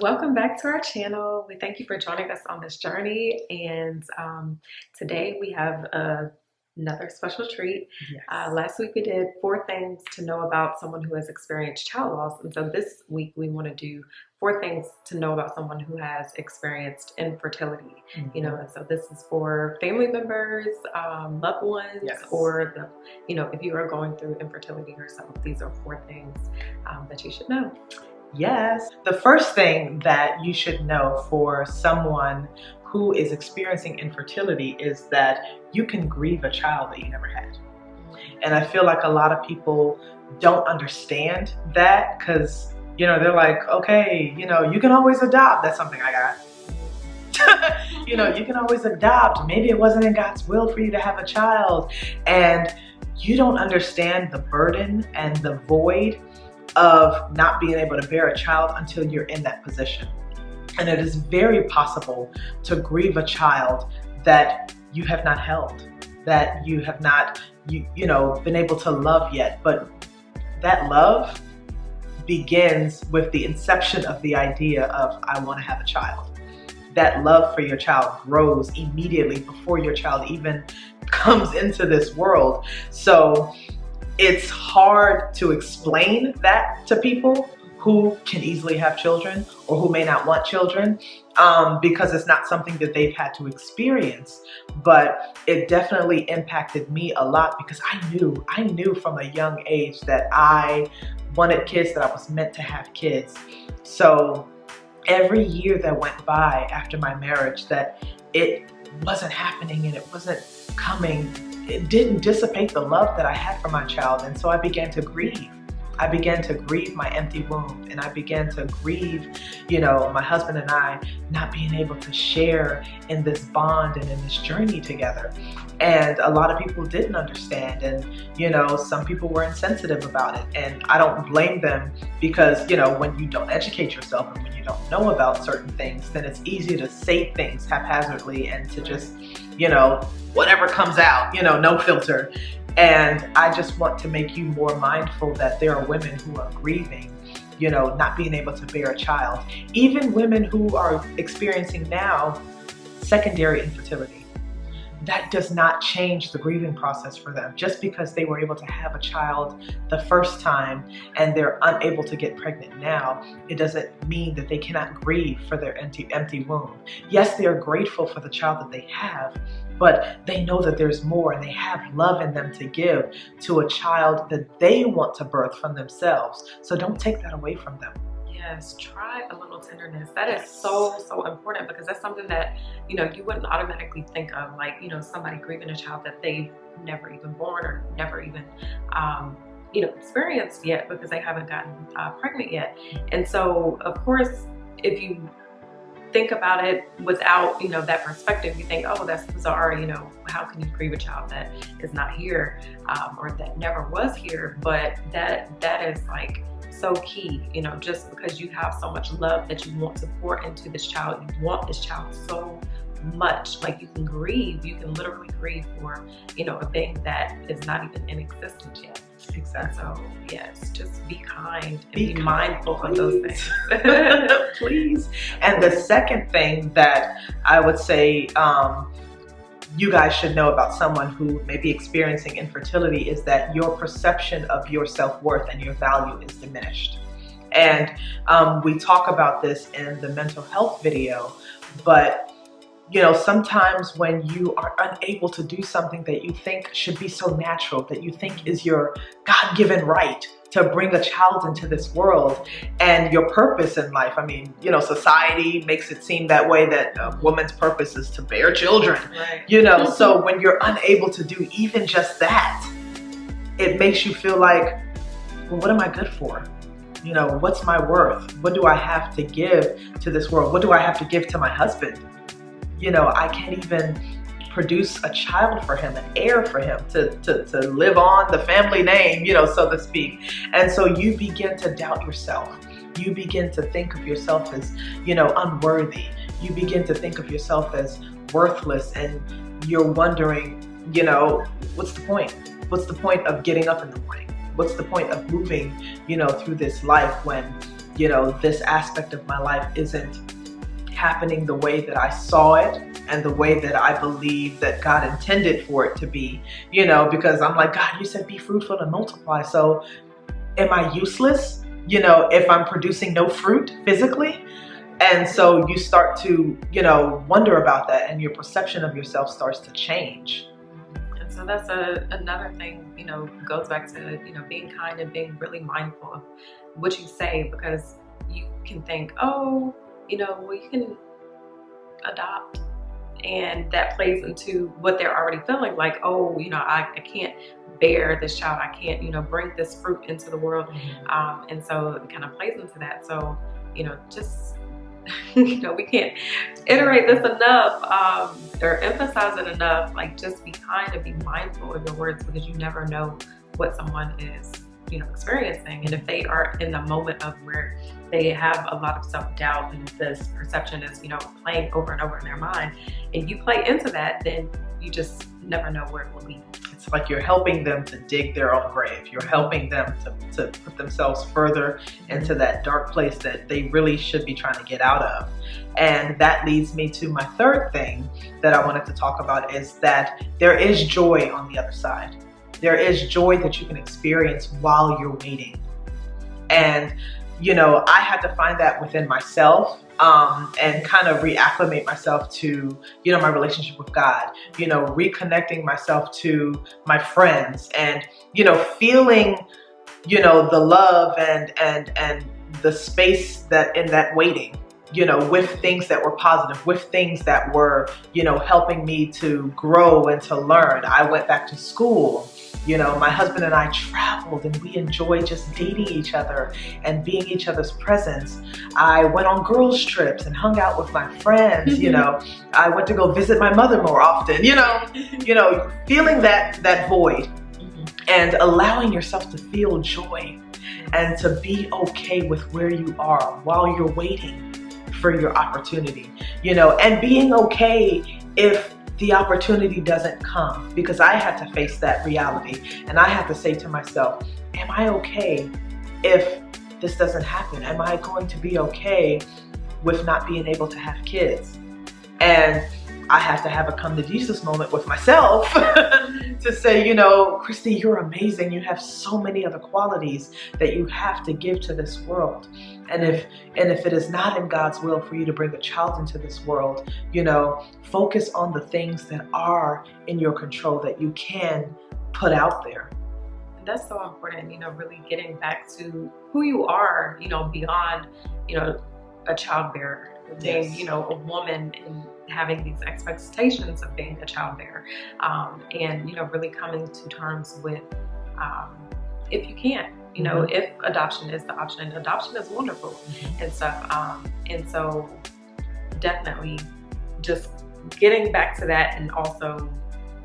Welcome back to our channel. We thank you for joining us on this journey. And today we have another special treat. Yes. Last week we did 4 things to know about someone who has experienced child loss. And so this week we want to do 4 things to know about someone who has experienced infertility. Mm-hmm. You know, and so this is for family members, loved ones, Yes. or if you are going through infertility yourself. These are 4 things that you should know. Yes. The first thing that you should know for someone who is experiencing infertility is that you can grieve a child that you never had. And I feel like a lot of people don't understand that because, they're like, okay, you can always adopt. That's something I got. You can always adopt. Maybe it wasn't in God's will for you to have a child. And you don't understand the burden and the void of not being able to bear a child until you're in that position. And it is very possible to grieve a child that you have not held, that you have not, been able to love yet. But that love begins with the inception of the idea of, I want to have a child. That love for your child grows immediately before your child even comes into this world. So it's hard to explain that to people who can easily have children or who may not want children because it's not something that they've had to experience. But it definitely impacted me a lot because I knew from a young age that I wanted kids, that I was meant to have kids. So every year that went by after my marriage that it wasn't happening and it wasn't coming, it didn't dissipate the love that I had for my child. And so I began to grieve. I began to grieve my empty womb, and I began to grieve, my husband and I not being able to share in this bond and in this journey together. And a lot of people didn't understand, and some people were insensitive about it, and I don't blame them because when you don't educate yourself and when you don't know about certain things, then it's easy to say things haphazardly and to just whatever comes out, no filter. And I just want to make you more mindful that there are women who are grieving, not being able to bear a child. Even women who are experiencing now secondary infertility. That does not change the grieving process for them. Just because they were able to have a child the first time and they're unable to get pregnant now, it doesn't mean that they cannot grieve for their empty womb. Yes, they are grateful for the child that they have, but they know that there's more and they have love in them to give to a child that they want to birth from themselves. So don't take that away from them. Yes, try a little tenderness. That is so important because that's something that, you wouldn't automatically think of, like, somebody grieving a child that they've never even born or never even, experienced yet because they haven't gotten pregnant yet. And so, of course, if you think about it without, that perspective, you think, oh, that's bizarre, how can you grieve a child that is not here or that never was here? But that is like so key, just because you have so much love that you want to pour into this child, you want this child so much, like you can literally grieve for, a thing that is not even in existence yet. Exactly. So yes, just be kind and be mindful of those things. Please. And the second thing that I would say you guys should know about someone who may be experiencing infertility is that your perception of your self-worth and your value is diminished. And we talk about this in the mental health video, but sometimes when you are unable to do something that you think should be so natural, that you think is your God-given right to bring a child into this world and your purpose in life. I mean, society makes it seem that way, that a woman's purpose is to bear children, right. So when you're unable to do even just that, it makes you feel like, well, what am I good for? What's my worth? What do I have to give to this world? What do I have to give to my husband? I can't even produce a child for him, an heir for him to live on the family name, so to speak. And so you begin to doubt yourself. You begin to think of yourself as, unworthy. You begin to think of yourself as worthless, and you're wondering, what's the point? What's the point of getting up in the morning? What's the point of moving, through this life when this aspect of my life isn't happening the way that I saw it and the way that I believe that God intended for it to be, because I'm like, God, you said be fruitful and multiply. So am I useless, if I'm producing no fruit physically? And so you start to, wonder about that, and your perception of yourself starts to change. And so that's another thing, goes back to, being kind and being really mindful of what you say, because you can think, oh, well, you can adopt. And that plays into what they're already feeling, like, oh, I can't bear this child. I can't, bring this fruit into the world. And so it kind of plays into that. So, just, we can't iterate this enough, or emphasize it enough. Like, just be kind and be mindful of your words, because you never know what someone is, experiencing. And if they are in the moment of where they have a lot of self-doubt and this perception is, playing over and over in their mind, and you play into that, then you just never know where it will lead. It's like you're helping them to dig their own grave. You're helping them to put themselves further into that dark place that they really should be trying to get out of. And that leads me to my third thing that I wanted to talk about, is that there is joy on the other side. There is joy that you can experience while you're waiting. And, I had to find that within myself, and kind of reacclimate myself to, my relationship with God, reconnecting myself to my friends, and, feeling, the love and the space that in that waiting, with things that were positive, with things that were, helping me to grow and to learn. I went back to school. My husband and I traveled, and we enjoyed just dating each other and being each other's presence. I went on girls' trips and hung out with my friends. I went to go visit my mother more often, feeling that void and allowing yourself to feel joy and to be okay with where you are while you're waiting for your opportunity, and being okay if the opportunity doesn't come, because I had to face that reality, and I have to say to myself, am I okay if this doesn't happen? Am I going to be okay with not being able to have kids? And I have to have a come to Jesus moment with myself to say, Christi, you're amazing. You have so many other qualities that you have to give to this world. And if it is not in God's will for you to bring a child into this world, focus on the things that are in your control, that you can put out there. And that's so important, really getting back to who you are, beyond, a childbearer, being, Yes. A woman, and having these expectations of being a childbearer, and, really coming to terms with, if you can't, if adoption is the option, and adoption is wonderful and stuff. And so definitely just getting back to that, and also,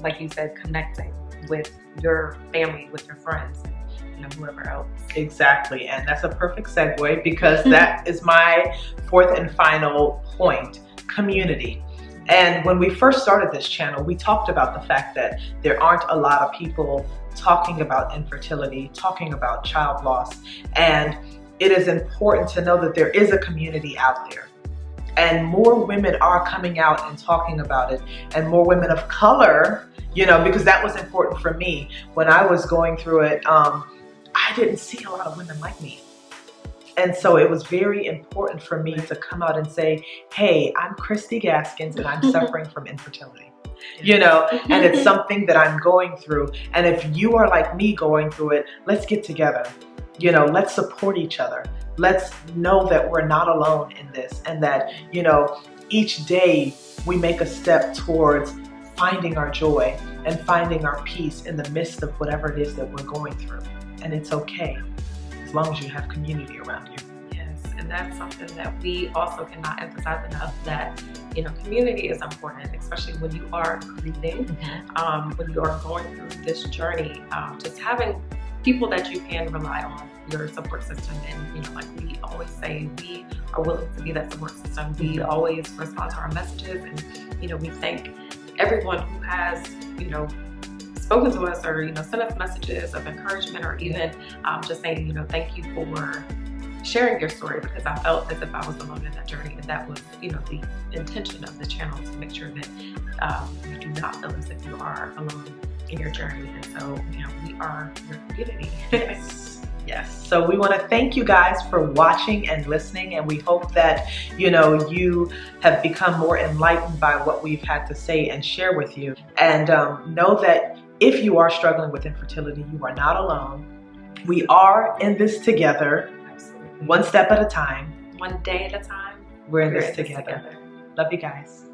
like you said, connecting with your family, with your friends, and whoever else. Exactly. And that's a perfect segue, because that is my fourth and final point: community. And when we first started this channel, we talked about the fact that there aren't a lot of people talking about infertility, talking about child loss. And it is important to know that there is a community out there. And more women are coming out and talking about it, and more women of color, because that was important for me. When I was going through it, I didn't see a lot of women like me. And so it was very important for me to come out and say, hey, I'm Christi Gaskins, and I'm suffering from infertility. And it's something that I'm going through. And if you are like me going through it, let's get together. Let's support each other. Let's know that we're not alone in this, and that, each day we make a step towards finding our joy and finding our peace in the midst of whatever it is that we're going through. And it's okay, as long as you have community around you. Yes, and that's something that we also cannot emphasize enough, that, community is important, especially when you are grieving, when you are going through this journey, just having people that you can rely on, your support system. And, like we always say, we are willing to be that support system. We always respond to our messages, and, we thank everyone who has, spoken to us, or, sent us messages of encouragement, or even just saying, thank you for sharing your story, because I felt as if I was alone in that journey, and that was, you know, the intention of the channel, to make sure that you do not feel as if you are alone in your journey. And so, you know, we are your community. Yes. So we want to thank you guys for watching and listening, and we hope that, you know, you have become more enlightened by what we've had to say and share with you. And know that if you are struggling with infertility, you are not alone. We are in this together. Absolutely. One step at a time. One day at a time. We're in this together. Love you guys.